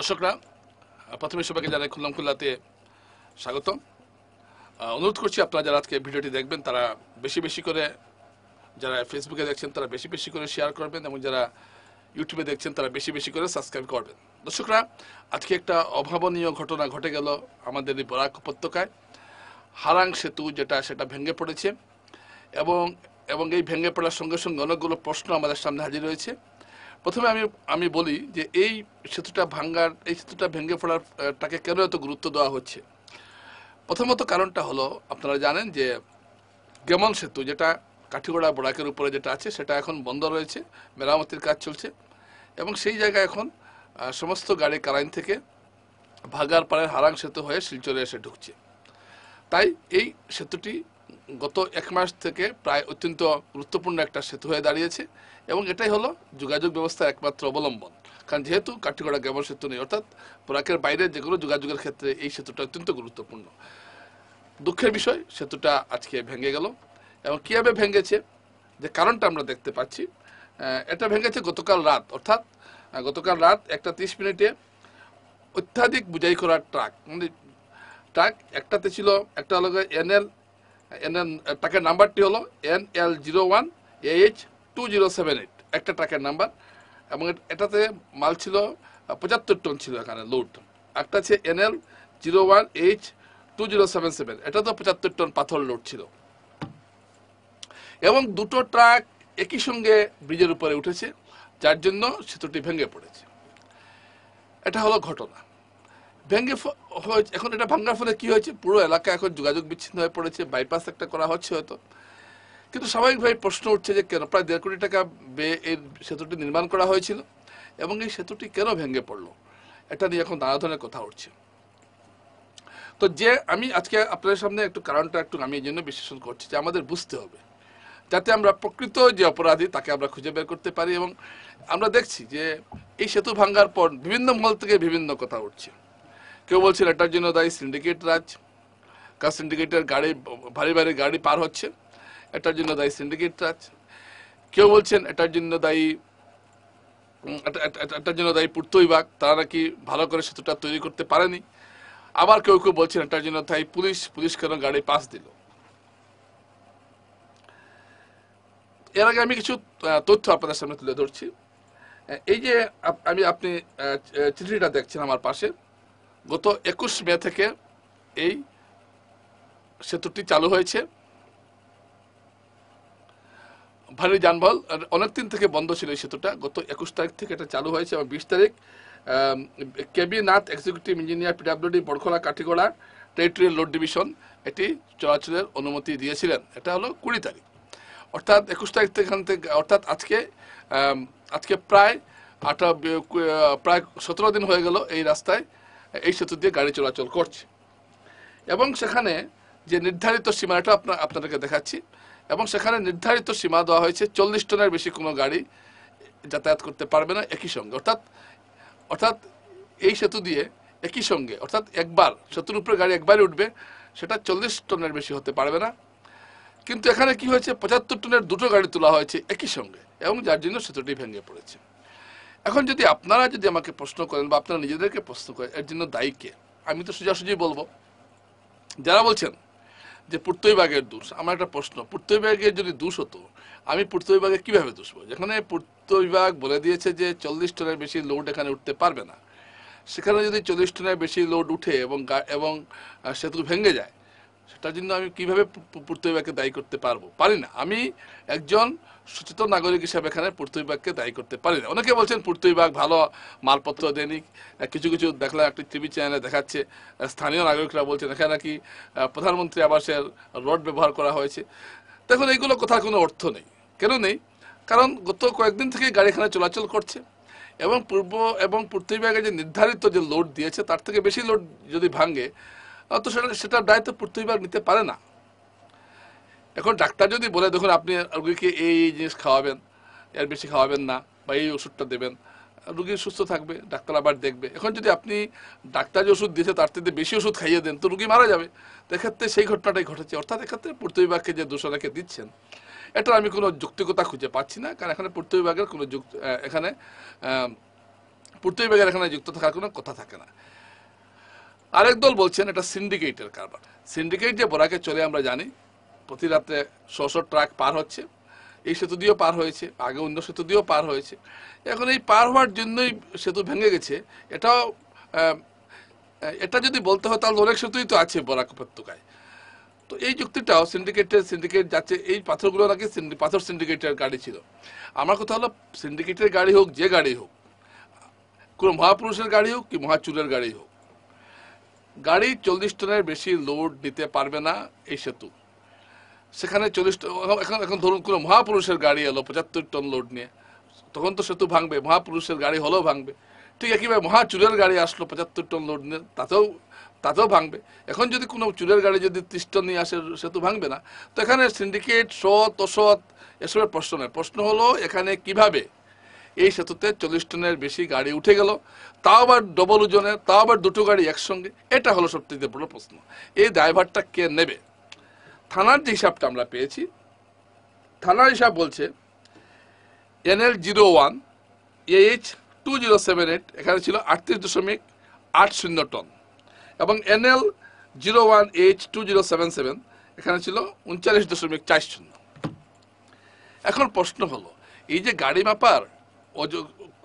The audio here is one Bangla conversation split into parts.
দর্শকরা প্রথমে সবাইকে জানাই খুলনাম খুলনাতে স্বাগত। অনুরোধ করছি আপনারা যারা আজকে ভিডিওটি দেখবেন তারা বেশি বেশি করে, যারা ফেসবুকে দেখছেন তারা বেশি বেশি করে শেয়ার করবেন এবং যারা ইউটিউবে দেখছেন তারা বেশি বেশি করে সাবস্ক্রাইব করবেন। দর্শকরা, আজকে একটা অভাবনীয় ঘটনা ঘটে গেল আমাদের এই বরাক উপত্যকায়। হারাং সেতু সেটা ভেঙে পড়েছে এবং এবং এই ভেঙে পড়ার সঙ্গে সঙ্গে অনেকগুলো প্রশ্ন আমাদের সামনে হাজির হয়েছে। প্রথমে আমি বলি যে এই সেতুটা ভেঙে পড়ারটাকে কেন এত গুরুত্ব দেওয়া হচ্ছে। প্রথমত কারণটা হলো, আপনারা জানেন যে গেমন সেতু যেটা কাঠিগড়া বরাকের উপরে যেটা আছে সেটা এখন বন্ধ রয়েছে, মেরামতির কাজ চলছে এবং সেই জায়গায় এখন সমস্ত গাড়ি কারাইন থেকে ভাগার পাড়ের হারাং সেতু হয়ে শিলচরে এসে ঢুকছে। তাই এই সেতুটি গত এক মাস থেকে প্রায় অত্যন্ত গুরুত্বপূর্ণ একটা সেতু হয়ে দাঁড়িয়েছে এবং এটাই হলো যোগাযোগ ব্যবস্থার একমাত্র অবলম্বন। কারণ যেহেতু কাঠিগড়া গেমন সেতু নেই, অর্থাৎ বরাকের বাইরে যেগুলো যোগাযোগের ক্ষেত্রে এই সেতুটা অত্যন্ত গুরুত্বপূর্ণ। দুঃখের বিষয়, সেতুটা আজকে ভেঙে গেল এবং কীভাবে ভেঙেছে যে কারণটা আমরা দেখতে পাচ্ছি। এটা ভেঙেছে গতকাল রাত, অর্থাৎ গতকাল রাত 1:30 মিনিটে অত্যাধিক বোঝাই করা ট্রাক, মানে ট্রাক একটাতে ছিল, একটা হলো এনএল ট্রাকের নাম্বারটি হলো NL01AH2078, একটা ট্রাকের নাম্বার এবং এটাতে মাল ছিল 75 টন ছিল এখানে লোড। একটা আছে NL01AH2077, এটা তো 75 টন পাথর লোড ছিল এবং দুটো ট্রাক একই সঙ্গে ব্রিজের উপরে উঠেছে, যার জন্য সেতুটি ভেঙে পড়েছে। এটা হলো ঘটনা। এখন এটা ভাঙার ফলে কি হয়েছে, পুরো এলাকা এখন যোগাযোগ বিচ্ছিন্ন হয়ে পড়েছে। বাইপাস একটা করা হচ্ছে হয়তো, কিন্তু স্বাভাবিকভাবে প্রশ্ন উঠছে যে কেন প্রায় 1.5 কোটি টাকা ব্যয়ে এই সেতুটি নির্মাণ করা হয়েছিল এবং এই সেতুটি কেন ভেঙে পড়লো, এটা নিয়ে এখন নানা ধরনের কথা উঠছে। তো আমি আজকে আপনাদের সামনে কারণটা আমি এই জন্য বিশ্লেষণ করছি যে আমাদের বুঝতে হবে যাতে আমরা প্রকৃত যে অপরাধী তাকে আমরা খুঁজে বের করতে পারি। এবং আমরা দেখছি যে এই সেতু ভাঙার পর বিভিন্ন মহল থেকে বিভিন্ন কথা উঠছে। কেউ বলছেন এটার জন্য দায়ী সিন্ডিকেট রাজ, কার সিন্ডিকেটের ভারী ভারী গাড়ি পার হচ্ছে, এটার জন্য দায়ী সিন্ডিকেট রাজ। কেউ বলছেন এটার জন্য দায়ী পূর্ত বিভাগ, তারা নাকি ভালো করে সেতুটা তৈরি করতে পারেনি। আবার কেউ কেউ বলছেন এটার জন্য দায়ী পুলিশ কেন গাড়ি পাস দিল। এর আগে আমি কিছু তথ্য আপনাদের সামনে তুলে ধরছি। এই যে আপনি চিঠিটা দেখছেন আমার পাশে, গত 21 মে থেকে এই সেতুটি চালু হয়েছে। ভারী যানবাহন অনেকদিন থেকে বন্ধ ছিল এই সেতুটা, গত 21 তারিখ থেকে এটা চালু হয়েছে এবং 20 তারিখ KB Nath executive engineer PWD Borkhola Katigorah territorial road division এটি চলাচলের অনুমতি দিয়েছিলেন। এটা হলো 20 তারিখ, অর্থাৎ 21 তারিখ থেকে অর্থাৎ আজকে প্রায় 17 দিন হয়ে গেল এই রাস্তায় এই সেতু দিয়ে গাড়ি চলাচল করছে এবং সেখানে যে নির্ধারিত সীমাটা আপনাদেরকে দেখাচ্ছি এবং সেখানে নির্ধারিত সীমা দেওয়া হয়েছে 40 টনের বেশি কোনো গাড়ি যাতায়াত করতে পারবে না একই সঙ্গে। অর্থাৎ এই সেতু দিয়ে একই সঙ্গে, অর্থাৎ একবার সেতুর উপরে গাড়ি একবারই উঠবে, সেটা 40 টনের বেশি হতে পারবে না। কিন্তু এখানে কি হয়েছে, 75 টনের দুটো গাড়ি তোলা হয়েছে একই সঙ্গে এবং যার জন্য সেতুটি ভেঙে পড়েছে। এখন আপনারা আমাকে প্রশ্ন করেন বা আপনারা নিজেদেরকে প্রশ্ন করেন এর জন্য দায়ী কে, আমি তো সোজাসুজি বলবো যারা বলছেন যে পূর্ত বিভাগের দোষ। আমার একটা প্রশ্ন, পূর্ত বিভাগের যদি দোষ হতো আমি পূর্ত বিভাগে কিভাবে দোষবো? যেখানে পূর্ত বিভাগ বলে দিয়েছে যে 40 টনের বেশি লোড এখানে উঠতে পারবে না, সেখানে যদি 40 টনের বেশি লোড উঠে এবং সেতু ভেঙে যায়, সেটার জন্য আমি কিভাবে পূর্ত বিভাগকে দায়ী করতে পারবো? পারি না। আমি একজন সচেতন নাগরিক হিসাবে এখানে পূর্ত বিভাগকে দায়ী করতে পারি না। অনেকে বলছেন পূর্ত বিভাগ ভালো মালপত্র দেয়নি, কিছু দেখলাম একটি টিভি চ্যানেলে দেখাচ্ছে স্থানীয় নাগরিকরা বলছেন এখানে নাকি প্রধানমন্ত্রী আবাসের রড ব্যবহার করা হয়েছে। দেখুন, এইগুলো কথার কোনো অর্থ নেই। কেন নেই? কারণ গত কয়েকদিন থেকে গাড়ি এখানে চলাচল করছে এবং পূর্ত বিভাগে যে নির্ধারিত যে লোড দিয়েছে তার থেকে বেশি লোড যদি ভাঙে তো সেটার দায়িত্ব পূর্ত বিভাগ নিতে পারে না। এখন ডাক্তার যদি বলে দেখুন আপনি রুগীকে এই জিনিস খাওয়াবেন, এর বেশি খাওয়াবেন না বা এই ওষুধটা দেবেন, রুগী সুস্থ থাকবে, ডাক্তার আবার দেখবে। এখন যদি আপনি ডাক্তার যে ওষুধ দিয়েছে তার থেকে বেশি ওষুধ খাইয়ে দেন তো রুগী মারা যাবে। তো এক্ষেত্রে সেই ঘটনাটাই ঘটেছে। অর্থাৎ এক্ষেত্রে পূর্ত বিভাগকে যে দোষ রেখে দিচ্ছেন এটার আমি কোনো যৌক্তিকতা খুঁজে পাচ্ছি না। কারণ এখানে পূর্ত বিভাগের কোনো এখানে পূর্ত বিভাগের এখানে যুক্ত থাকার কোনো কথা থাকে না। আরেক দল বলছেন এটা সিন্ডিকেটের কারবার। সিন্ডিকেট যে বরাকে চলে আমরা জানি, প্রতি রাতে 100 ট্রাক পার হচ্ছে, এই সেতু দিয়েও পার হয়েছে, আগে অন্য সেতু দিয়েও পার হয়েছে। এখন এই পার হওয়ার জন্যই সেতু ভেঙে গেছে। এটাও এটা যদি বলতে হয় তাহলে অনেক সেতুই তো আছে বরাক উপত্যকায়। তো এই যুক্তিটাও সিন্ডিকেট যাচ্ছে, এই পাথরগুলো নাকি পাথর সিন্ডিকেটের গাড়ি ছিল। আমার কথা হলো সিন্ডিকেটের গাড়ি হোক, যে গাড়ি হোক, কোনো মহাপুরুষের গাড়ি হোক কি মহাচুরের গাড়ি হোক, গাড়ি 40 টনের বেশি লোড নিতে পারবে না এই সেতু। সেখানে 40 এখন ধরুন কোনো মহাপুরুষের গাড়ি এলো 75 টন লোড নিয়ে, তখন তো সেতু ভাঙবে, মহাপুরুষের গাড়ি হলেও ভাঙবে। ঠিক একইভাবে মহাচুরের গাড়ি আসলো 75 টন লোড নিয়ে, তাতেও ভাঙবে। এখন যদি কোনো চুরের গাড়ি যদি 30 টন নিয়ে আসে, সেতু ভাঙবে না। তো এখানে সিন্ডিকেট, সৎ অসৎ এসবের প্রশ্ন নয়, প্রশ্ন হলো এখানে কিভাবে এই সেতুতে 40 টনের বেশি গাড়ি উঠে গেল, তাও আবার ডবল ওজনের, তাও আবার দুটো গাড়ি একসঙ্গে। এটা হলো সবথেকে বড় প্রশ্ন। এই দায়ভারটা কে নেবে? থানার যে হিসাবটা আমরা পেয়েছি, থানার হিসাব বলছে NL01 AH 2078 এখানে ছিল 38.80 টন, এবং NL01 AH 2077 এখানে ছিল 39.40। এখন প্রশ্ন হলো এই যে গাড়ি মাপার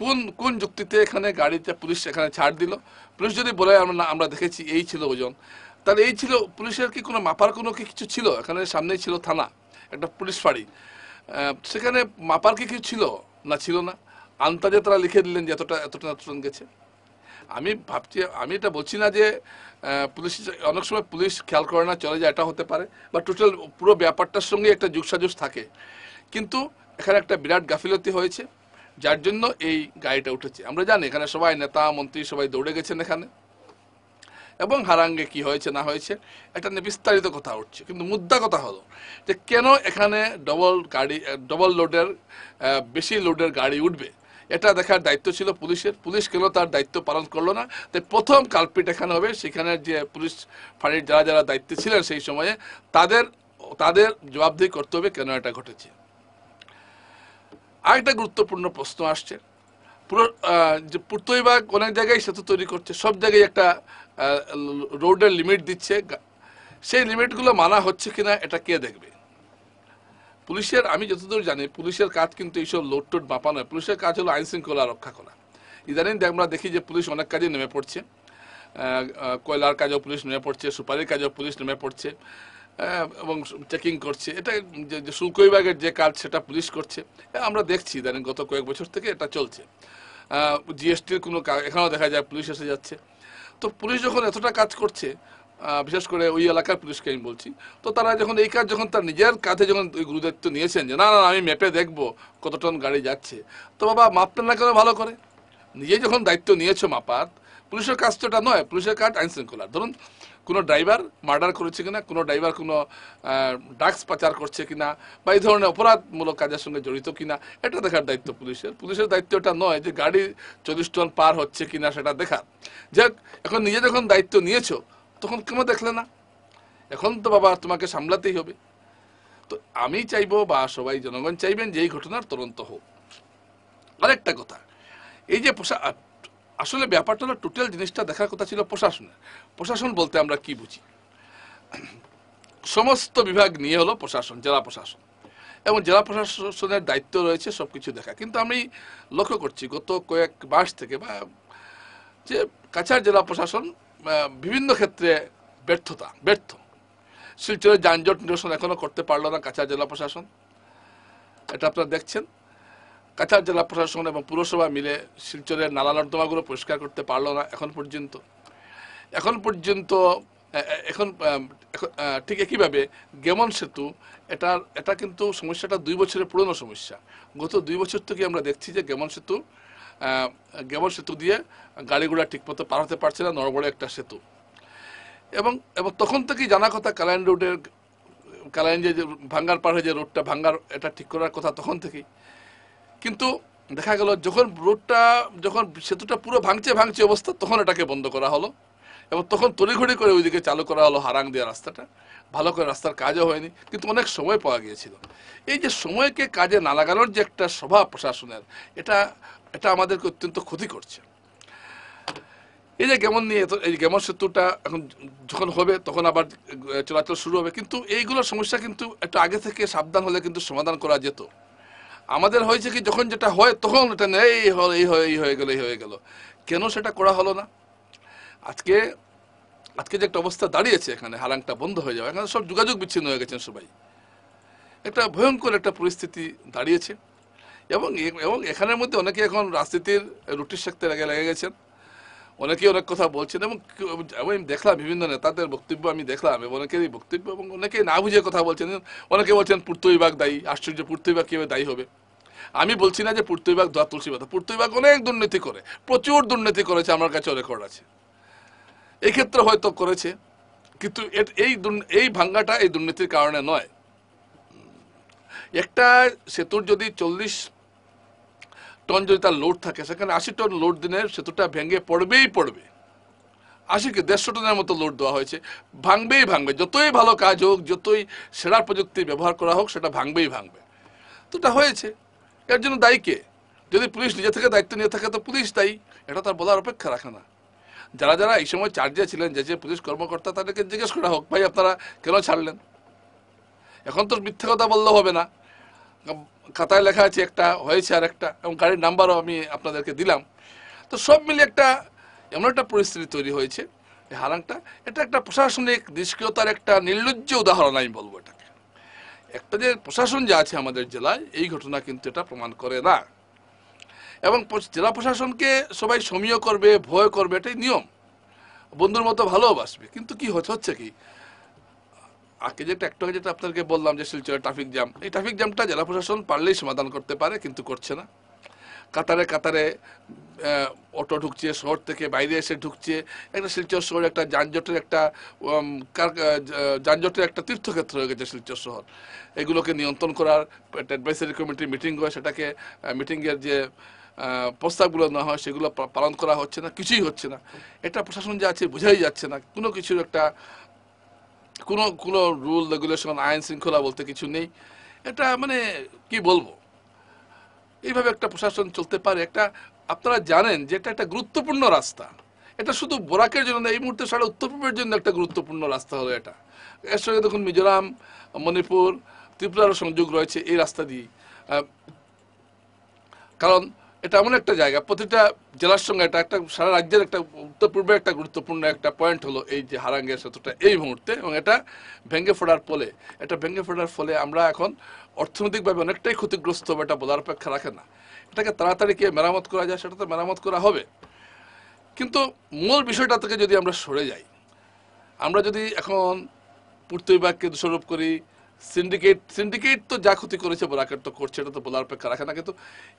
কোন কোন যুক্তিতে এখানে গাড়িতে পুলিশ এখানে ছাড় দিল? পুলিশ যদি বলে আমরা দেখেছি এই ছিল ওজন, তাহলে এই ছিল, পুলিশের কি কোনো মাপার কোনো কিছু ছিল? এখানে সামনেই ছিল থানা, একটা পুলিশ ফাঁড়ি, সেখানে মাপার কি কিছু ছিল না ছিল না? আন্তাজে তারা লিখে দিলেন যে এতটা টন গেছে। আমি ভাবছি, আমি এটা বলছি না যে পুলিশ, অনেক সময় পুলিশ খেয়াল করে না, চলে যায়, এটা হতে পারে, বা টোটাল পুরো ব্যাপারটার সঙ্গে একটা যোগসাযোগ থাকে। কিন্তু এখানে একটা বিরাট গাফিলতি হয়েছে, যার জন্য এই গাড়িটা উঠেছে। আমরা জানি এখানে সবাই নেতা মন্ত্রী সবাই দৌড়ে গেছেন এখানে, এবং হারাঙ্গে কি হয়েছে না হয়েছে এটা নিয়ে বিস্তারিত কথা উঠছে। কিন্তু মুদ্রা কথা হলো যে কেন এখানে ডবল লোডের বেশি লোডের গাড়ি উঠবে, এটা দেখার দায়িত্ব ছিল পুলিশের। পুলিশ কেন তার দায়িত্ব পালন করলো না? তাই প্রথম কালপিট এখানে হবে সেখানে যে পুলিশ ফাঁড়ির যারা দায়িত্বে ছিলেন সেই সময়ে, তাদের জবাবদিহি করতে হবে কেন এটা ঘটেছে। আরেকটা গুরুত্বপূর্ণ প্রশ্ন আসছে, যে পূর্ত বিভাগ অনেক জায়গায় সেতু তৈরি করছে, সব জায়গায় একটা রোডের লিমিট দিচ্ছে, সেই লিমিটগুলো মানা হচ্ছে কিনা এটা কে দেখবে? পুলিশের, আমি যতদূর জানি পুলিশের কাজ কিন্তু এইসব লোড টোড মাপা নয়। পুলিশের কাজ হলো আইন শৃঙ্খলা রক্ষা করা। ইদানিং আমরা দেখি যে পুলিশ অনেক কাজে নেমে পড়ছে, কয়লার কাজেও পুলিশ নেমে পড়ছে, সুপারির কাজেও পুলিশ নেমে পড়ছে, এবং চেকিং করছে। এটা যে শুল্ক বিভাগের যে কাজ সেটা পুলিশ করছে, আমরা দেখছি ইদানিং গত কয়েক বছর থেকে এটা চলছে। জিএসটির কোনো এখানেও দেখা যায় পুলিশ এসে যাচ্ছে। তো পুলিশ যখন এতটা কাজ করছে, বিশেষ করে ওই এলাকার পুলিশকে আমি বলছি, তো তারা যখন এই কাজ যখন তার নিজের কাঁধে যখন ওই গুরুদায়িত্ব নিয়েছেন যে না আমি মেপে দেখবো কত টন গাড়ি যাচ্ছে, তো বাবা মাপতে না কেন ভালো করে? নিজে যখন দায়িত্ব নিয়েছো মাপার, পুলিশের কাজ তো এটা নয়। পুলিশের কাজ আইন শৃঙ্খলা। ধরুন কোনো ড্রাইভার মার্ডার করেছে কিনা, কোনো ড্রাইভার কোনো ড্রাগস পাচার করছে কিনা, বা এই ধরনের অপরাধমূলক কাজের সঙ্গে জড়িত কিনা, এটা দেখার দায়িত্ব পুলিশের। পুলিশের দায়িত্ব এটা নয় যে গাড়ি 40 টন পার হচ্ছে কিনা সেটা দেখা। যাক, এখন নিজে যখন দায়িত্ব নিয়েছো তখন কেন দেখলে না? এখন তো বাবা তোমাকে সামলাতেই হবে। তো আমি চাইবো, বা সবাই জনগণ চাইবেন, যে এই ঘটনার তদন্ত হোক। আরেকটা কথা, এই যে আসলে ব্যাপারটা হলো টোটাল জিনিসটা দেখার কথা ছিল প্রশাসনের। প্রশাসন বলতে আমরা কি বুঝি? সমস্ত বিভাগ নিয়ে হলো প্রশাসন, জেলা প্রশাসন, এবং জেলা প্রশাসনের দায়িত্ব রয়েছে সবকিছু দেখা। কিন্তু আমি লক্ষ্য করছি গত কয়েক মাস থেকে যে কাছাড় জেলা প্রশাসন বিভিন্ন ক্ষেত্রে ব্যর্থ। শিলচরের যানজট নিরসন এখনো করতে পারলো না কাছাড় জেলা প্রশাসন, এটা আপনারা দেখছেন। কাছাড় জেলা প্রশাসন এবং পুরসভা মিলে শিলচরের নালা নর্দমাগুলো পরিষ্কার করতে পারলো না এখন পর্যন্ত। এখন ঠিক একইভাবে গেমন সেতু, এটা কিন্তু সমস্যাটা 2 বছরের পুরনো সমস্যা। গত 2 বছর থেকে আমরা দেখছি যে গেমন সেতু দিয়ে গাড়িগুলা ঠিকমতো পার হতে পারছে না, নড়বড় একটা সেতু। এবং তখন থেকেই জানা কথা কালাইন যে ভাঙ্গার পার হয়ে যে রোডটা ভাঙ্গার, এটা ঠিক করার কথা তখন থেকেই। কিন্তু দেখা গেল যখন সেতুটা পুরো ভাঙছে অবস্থা, তখন এটাকে বন্ধ করা হলো, এবং তখন তড়িঘড়ি করে ওইদিকে চালু করা হলো হারাং দেওয়া রাস্তাটা। ভালো করে রাস্তার কাজও হয়নি, কিন্তু অনেক সময় পাওয়া গিয়েছিল। এই যে সময়কে কাজে না লাগানোর যে একটা স্বভাব প্রশাসনের, এটা আমাদেরকে অত্যন্ত ক্ষতি করছে। এই যে কেমন নিয়ে এই কেমন সেতুটা এখন যখন হবে তখন আবার চলাচল শুরু হবে, কিন্তু এইগুলো সমস্যা কিন্তু একটু আগে থেকে সাবধান হলে কিন্তু সমাধান করা যেত। আমাদের হয়েছে কি যখন যেটা হয় তখন এটা নেই, এই হয়ে গেল, এই হয়ে গেল, কেন সেটা করা হলো না? আজকে আজকে যে একটা অবস্থা দাঁড়িয়েছে, এখানে হারাংটা বন্ধ হয়ে যাবে, এখানে সব যোগাযোগ বিচ্ছিন্ন হয়ে গেছেন সবাই, একটা ভয়ঙ্কর একটা পরিস্থিতি দাঁড়িয়েছে। এবং এবং এখানের মধ্যে অনেকে এখন রাজনীতির রুটি সেঁকতে লেগে গেছেন, অনেকেই অনেক কথা বলছেন, এবং আমি দেখলাম বিভিন্ন নেতাদের বক্তব্য, আমি দেখলাম অনেকেরই বক্তব্য, এবং অনেকেই না বুঝে কথা বলছেন। অনেকে বলছেন পূর্ত বিভাগ দায়ী, আশ্চর্য, পূর্ত বিভাগ কীভাবে দায়ী হবে? আমি বলছি না যে পূর্ত বিভাগ ধোয়া তুলসী পাতা, পূর্ত বিভাগ অনেক দুর্নীতি করে, প্রচুর দুর্নীতি করেছে, আমার কাছে রেকর্ড আছে, এই ক্ষেত্রে হয়তো করেছে, কিন্তু এই ভাঙ্গাটা এই দুর্নীতির কারণে নয়। একটা সেতুর যদি 40 টন যদি তার লোড থাকে, সেখানে 80 টন লোড দিনে সেতুটা ভেঙে পড়বেই পড়বে। 80 কি 150 টনের মতো লোড দেওয়া হয়েছে, ভাঙবেই ভাঙবে, যতই ভালো কাজ হোক, যতই সেরা প্রযুক্তি ব্যবহার করা হোক, সেটা ভাঙবেই ভাঙবে। তো এটা হয়েছে, এর জন্য দায়ী কে? যদি পুলিশ নিজে থেকে দায়িত্ব নিয়ে থাকে তো পুলিশ দায়ী, এটা তার বলার অপেক্ষা রাখে না। যারা যারা এই সময় চার্জে ছিলেন, যে পুলিশ কর্মকর্তা, তাদেরকে জিজ্ঞেস করা হোক, ভাই আপনারা কেন ছাড়লেন? এখন তো মিথ্যা কথা বললে হবে না, খাতায় লেখা আছে একটা, হয়েছে আর একটা, এবং গাড়ির নাম্বারও আমি আপনাদেরকে দিলাম। তো সব মিলে একটা এমন একটা পরিস্থিতি তৈরি হয়েছে, এই হারাংটা, এটা একটা প্রশাসনিক নিষ্ক্রিয়তার একটা নির্লজ্জ উদাহরণ আমি বলবো এটাকে। একটা যে প্রশাসন যে আছে আমাদের জেলায়, এই ঘটনা কিন্তু এটা প্রমাণ করে না। এবং জেলা প্রশাসনকে সবাই সমীহ করবে, ভয় করবে, এটাই নিয়ম, বন্ধুর মতো ভালোবাসবে। কিন্তু কি হচ্ছে কি, আগে যেটা আপনাদেরকে বললাম যে শিলচরের ট্রাফিক জ্যাম, এই ট্রাফিক জ্যামটা জেলা প্রশাসন পারলেই সমাধান করতে পারে, কিন্তু করছে না। কাতারে কাতারে অটো ঢুকছে, শহর থেকে বাইরে এসে ঢুকছে, একটা শিলচর শহর একটা যানজটের একটা তীর্থক্ষেত্র হয়ে গেছে শিলচর শহর। এগুলোকে নিয়ন্ত্রণ করার একটা অ্যাডভাইসারি কমিটির মিটিং হয়, সেটাকে মিটিংয়ের যে প্রস্তাবগুলো নেওয়া হয় সেগুলো পালন করা হচ্ছে না, কিছুই হচ্ছে না। এটা প্রশাসন যে আছে বোঝাই যাচ্ছে না, কোনো কিছুর একটা কোনো রুল রেগুলেশন, আইন শৃঙ্খলা বলতে কিছু নেই। এটা মানে কি বলবো, এইভাবে একটা প্রশাসন চলতে পারে? আপনারা জানেন যে এটা একটা গুরুত্বপূর্ণ রাস্তা, এটা শুধু বরাকের জন্য না, এই মুহূর্তে সারা উত্তর পূর্বের জন্য একটা গুরুত্বপূর্ণ রাস্তা হলো এটা। এর সঙ্গে দেখুন মিজোরাম, মণিপুর, ত্রিপুরারও সংযোগ রয়েছে এই রাস্তা দিয়ে। কারণ এটা এমন একটা জায়গা, প্রতিটা জেলার সঙ্গে এটা একটা সারা রাজ্যের একটা উত্তর পূর্বে একটা গুরুত্বপূর্ণ একটা পয়েন্ট হলো এই যে হারাঙ্গের সেতুটা এই মুহূর্তে। এবং এটা ভেঙে ফোড়ার ফলে আমরা এখন অর্থনৈতিকভাবে অনেকটাই ক্ষতিগ্রস্ত হবে, এটা বলার অপেক্ষা রাখে না। এটাকে তাড়াতাড়ি কে মেরামত করা যায়, সেটা তো মেরামত করা হবে, কিন্তু মূল বিষয়টা থেকে যদি আমরা সরে যাই, আমরা যদি এখন পূর্ত বিভাগকে দোষারোপ করি, সিন্ডিকেট তো যা ক্ষতি করেছে বরাকের তো করছে, এটা তো বলার অপেক্ষা রাখে না। কিন্তু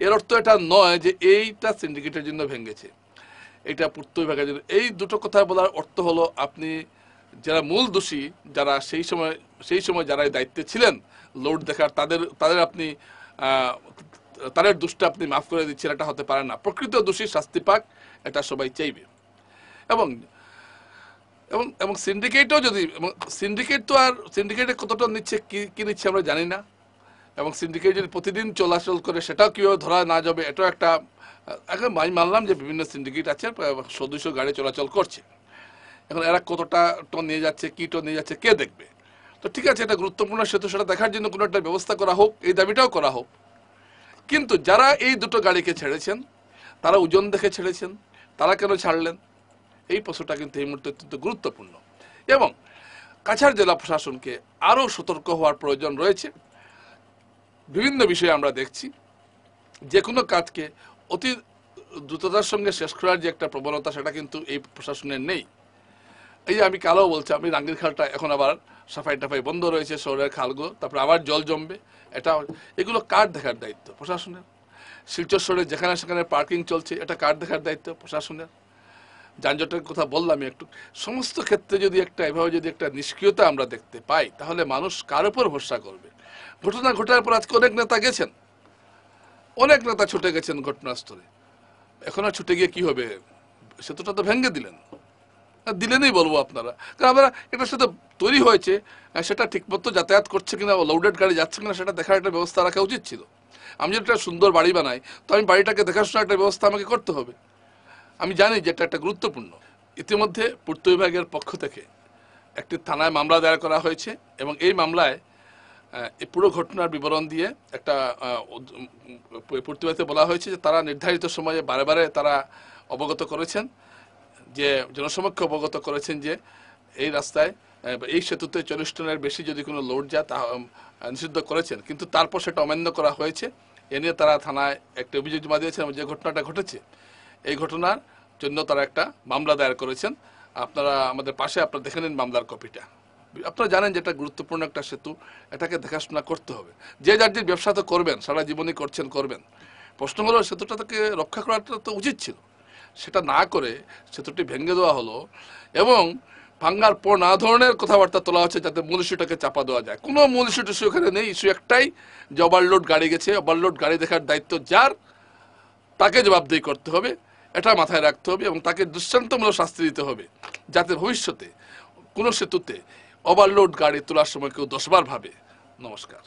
এর অর্থ এটা নয় যে এইটা সিন্ডিকেটের জন্য ভেঙেছে, এটা পূর্ত বিভাগের জন্য। এই দুটো কথা বলার অর্থ হলো, আপনি যারা মূল দোষী, যারা সেই সময় যারা দায়িত্বে ছিলেন লোড দেখার, তাদের আপনি তাদের দোষটা আপনি মাফ করে দিচ্ছেন, এটা হতে পারে না। প্রকৃত দোষী শাস্তি পাক, এটা সবাই চাইবে। এবং এবং এবং সিন্ডিকেটও যদি, সিন্ডিকেটে কতটা নিচ্ছে, কি নিচ্ছে আমরা জানি না। এবং সিন্ডিকেট যদি প্রতিদিন চলাচল করে, সেটাও কীভাবে ধরা না যাবে, এটাও একটা। এখন আমি মানলাম যে বিভিন্ন সিন্ডিকেট আছে, 100-200 গাড়ি চলাচল করছে, এখন এরা কতটা টন নিয়ে যাচ্ছে, কি টন নিয়ে যাচ্ছে, কে দেখবে? তো ঠিক আছে, এটা গুরুত্বপূর্ণ সেতু, সেটা দেখার জন্য কোনো একটা ব্যবস্থা করা হোক, এই দাবিটাও করা হোক। কিন্তু যারা এই দুটো গাড়িকে ছেড়েছেন, তারা ওজন দেখে ছেড়েছেন, তারা কেন ছাড়লেন? এই প্রশ্নটা কিন্তু এই মুহূর্তে অত্যন্ত গুরুত্বপূর্ণ। এবং কাছাড় জেলা প্রশাসনকে আরও সতর্ক হওয়ার প্রয়োজন রয়েছে। বিভিন্ন বিষয়ে আমরা দেখছি, যে কোনো কাজকে অতি দ্রুততার সঙ্গে শেষ করার যে একটা প্রবণতা, সেটা কিন্তু এই প্রশাসনের নেই। এই যে আমি কালও বলছি, আমি রাঙ্গির খালটা এখন আবার সাফাই টাফাই বন্ধ রয়েছে, শহরের খালগুলো, তারপরে আবার জল জমবে, এগুলো কার দেখার দায়িত্ব? প্রশাসনের। শিলচর শহরে যেখানে সেখানে পার্কিং চলছে, এটা কার দেখার দায়িত্ব? প্রশাসনের। যানজটের কথা বললাম একটু, সমস্ত ক্ষেত্রে যদি এভাবে যদি একটা নিষ্ক্রিয়তা আমরা দেখতে পাই, তাহলে মানুষ কার উপর ভরসা করবে? ঘটনা ঘটার পর আজকে অনেক নেতা গেছেন, অনেক নেতা ছুটে গেছেন ঘটনাস্থলে, এখন আর ছুটে গিয়ে কি হবে? সেতুটা তো ভেঙে দিলেনই বলবো আপনারা। কারণ আমরা এটার সাথে তৈরি হয়েছে, সেটা ঠিকমতো যাতায়াত করছে কিনা, লোডেড গাড়ি যাচ্ছে কিনা, সেটা দেখার একটা ব্যবস্থা রাখা উচিত ছিল। আমি যদি একটা সুন্দর বাড়ি বানাই, তো আমি বাড়িটাকে দেখাশোনার একটা ব্যবস্থা আমাকে করতে হবে। আমি জানি যে এটা একটা গুরুত্বপূর্ণ। ইতিমধ্যে পূর্ত বিভাগের পক্ষ থেকে একটি থানায় মামলা দায়ের করা হয়েছে এবং এই মামলায় এই পুরো ঘটনার বিবরণ দিয়ে একটা পূর্ত বিভাগে বলা হয়েছে যে তারা নির্ধারিত সময়ে বারে বারে তারা অবগত করেছেন, যে জনসমক্ষে অবগত করেছেন যে এই রাস্তায় এই সেতুতে 40 টনের বেশি যদি কোনো লোড যায় তা নিষিদ্ধ করেছেন, কিন্তু তারপর সেটা অমান্য করা হয়েছে। এ নিয়ে তারা থানায় একটা অভিযোগ জমা দিয়েছেন এবং যে ঘটনাটা ঘটেছে এই ঘটনার জন্য তারা একটা মামলা দায়ের করেছেন। আপনারা আমাদের পাশে আপনারা দেখে নিন মামলার কপিটা। আপনারা জানেন যে এটা গুরুত্বপূর্ণ একটা সেতু, এটাকে দেখাশোনা করতে হবে। যে যার যে ব্যবসা তো করবেন, সারা জীবনই করবেন। প্রশ্ন হলো সেতুটাকে রক্ষা করাটা তো উচিত ছিল, সেটা না করে সেতুটি ভেঙে দেওয়া হলো এবং ভাঙ্গার পর নানা ধরনের কথাবার্তা তোলা হচ্ছে যাতে মূল ইস্যুটাকে চাপা দেওয়া যায়। কোনো মূল ইস্যু এখানে নেই। ইস্যু একটাই যে ওভারলোড গাড়ি গেছে, ওভারলোড গাড়ি দেখার দায়িত্ব যার, তাকে জবাবদিহি করতে হবে, এটা মাথায় রাখতে হবে এবং তাকে দৃষ্টান্তমূলক শাস্তি দিতে হবে, যাতে ভবিষ্যতে কোনো সেতুতে ওভারলোড গাড়ি তোলার সময় কেউ 10 বার ভাবে। নমস্কার।